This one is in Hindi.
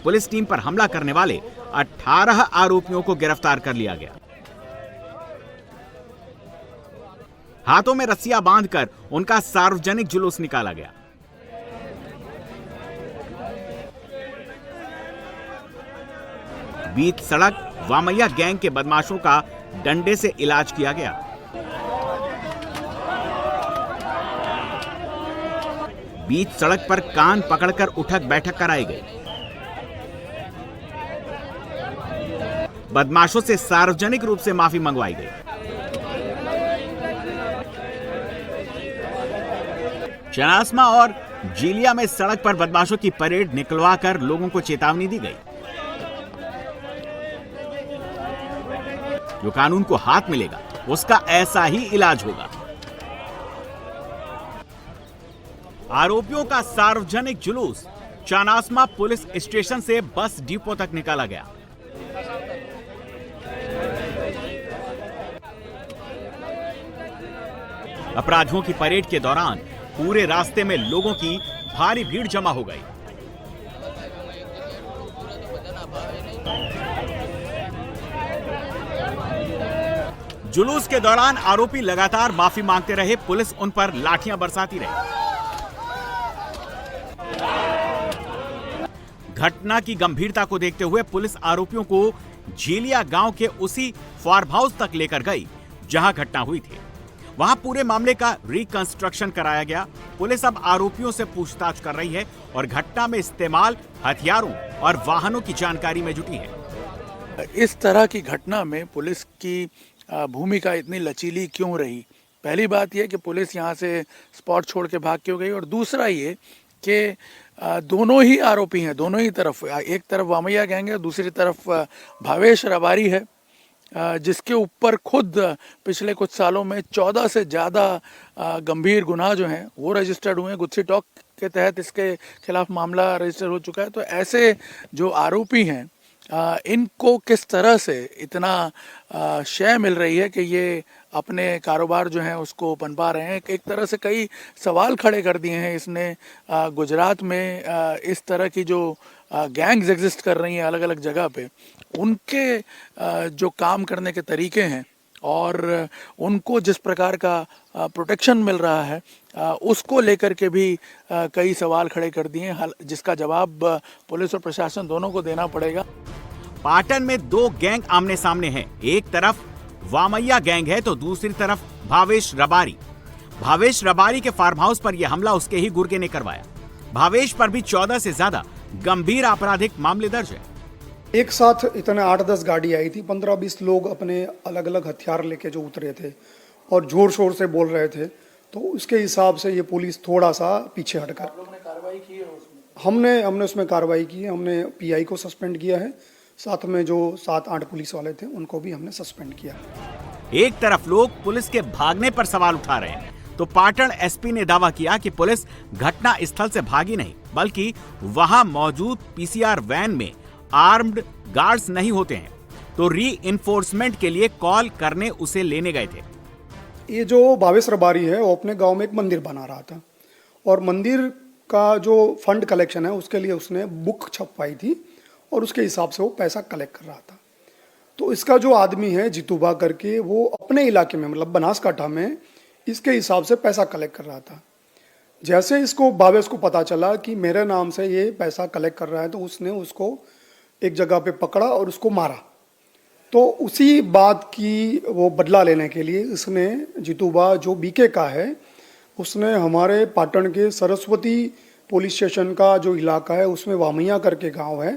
पुलिस टीम पर हमला करने वाले 18 आरोपियों को गिरफ्तार कर लिया गया। हाथों में रस्सियां बांधकर उनका सार्वजनिक जुलूस निकाला गया। बीच सड़क वामैया गैंग के बदमाशों का डंडे से इलाज किया गया। बीच सड़क पर कान पकड़कर उठक बैठक कराई गई। बदमाशों से सार्वजनिक रूप से माफी मंगवाई गई। चनास्मा और जीलिया में सड़क पर बदमाशों की परेड निकलवाकर लोगों को चेतावनी दी गई। जो कानून को हाथ मिलेगा उसका ऐसा ही इलाज होगा। आरोपियों का सार्वजनिक जुलूस चानास्मा पुलिस स्टेशन से बस डिपो तक निकाला गया। अपराधियों की परेड के दौरान पूरे रास्ते में लोगों की भारी भीड़ जमा हो गई। जुलूस के दौरान आरोपी लगातार माफी मांगते रहे। पुलिस उन पर लाठियां बरसाती रही। घटना की गंभीरता को देखते हुए पुलिस आरोपियों को झीलिया गांव के उसी फार्म हाउस तक लेकर गई जहां घटना हुई थी। वहां पूरे मामले का रिकंस्ट्रक्शन कराया गया। पुलिस अब आरोपियों से पूछताछ कर रही है और घटना में इस्तेमाल हथियारों और वाहनों की जानकारी में जुटी है। इस तरह की घटना में पुलिस की भूमिका इतनी लचीली क्यों रही? पहली बात यह कि पुलिस यहां से स्पॉट छोड़ के भाग क्यों गई, और दूसरा ये कि दोनों ही आरोपी हैं, दोनों ही तरफ, एक तरफ वामैया गैंग है, दूसरी तरफ भावेश रबारी है, जिसके ऊपर खुद पिछले कुछ सालों में 14 से ज़्यादा गंभीर गुनाह जो हैं वो रजिस्टर्ड हुए हैं। गुत्सी टॉक के तहत इसके खिलाफ मामला रजिस्टर हो चुका है। तो ऐसे जो आरोपी हैं इनको किस तरह से इतना शय मिल रही है कि ये अपने कारोबार जो हैं उसको पनपा रहे हैं। एक तरह से कई सवाल खड़े कर दिए हैं इसने। गुजरात में इस तरह की जो गैंग्स एग्जिस्ट कर रही हैं अलग अलग जगह पे, उनके जो काम करने के तरीके हैं और उनको जिस प्रकार का प्रोटेक्शन मिल रहा है उसको लेकर के भी कई सवाल खड़े कर दिए हैं, जिसका जवाब पुलिस और प्रशासन दोनों को देना पड़ेगा। पाटन में दो गैंग आमने सामने हैं। एक तरफ वामैया गैंग है तो दूसरी तरफ भावेश रबारी। भावेश रबारी के फार्म हाउस पर यह हमला उसके ही गुर्गे ने करवाया। भावेश पर भी 14 से ज्यादा गंभीर आपराधिक मामले दर्ज है। एक साथ इतने 8-10 गाड़ी आई थी, 15-20 लोग अपने अलग अलग हथियार लेके जो उतरे थे और जोर शोर से बोल रहे थे, तो उसके हिसाब से ये पुलिस थोड़ा सा पीछे हटकर कार्रवाई की है हमने उसमें कार्रवाई की है। हमने पीआई को सस्पेंड किया है, साथ में जो 7-8 पुलिस वाले थे उनको भी हमने सस्पेंड किया। एक तरफ लोग पुलिस के भागने पर सवाल उठा रहे हैं तो पाटन एसपी ने दावा किया कि पुलिस घटना स्थल से भागी नहीं, बल्कि वहां मौजूद पीसीआर वैन में आर्म्ड गार्ड्स नहीं होते हैं तो री-इन्फोर्समेंट के लिए कॉल करने उसे लेने गए थे। ये जो भावेश रबारी है वो अपने गांव में एक मंदिर बना रहा था और मंदिर का जो फंड कलेक्शन है उसके लिए उसने बुक छपवाई थी और उसके हिसाब से वो पैसा कलेक्ट कर रहा था। तो इसका जो आदमी है जितूबा करके, वो अपने इलाके में मतलब बनासकांठा में इसके हिसाब से पैसा कलेक्ट कर रहा था। जैसे इसको भावेश को पता चला कि मेरे नाम से ये पैसा कलेक्ट कर रहा है तो उसने उसको एक जगह पे पकड़ा और उसको मारा। तो उसी बात की वो बदला लेने के लिए इसने जितूबा जो बीके का है उसने हमारे पाटन के सरस्वती पुलिस स्टेशन का जो इलाका है उसमें वामैया करके गांव है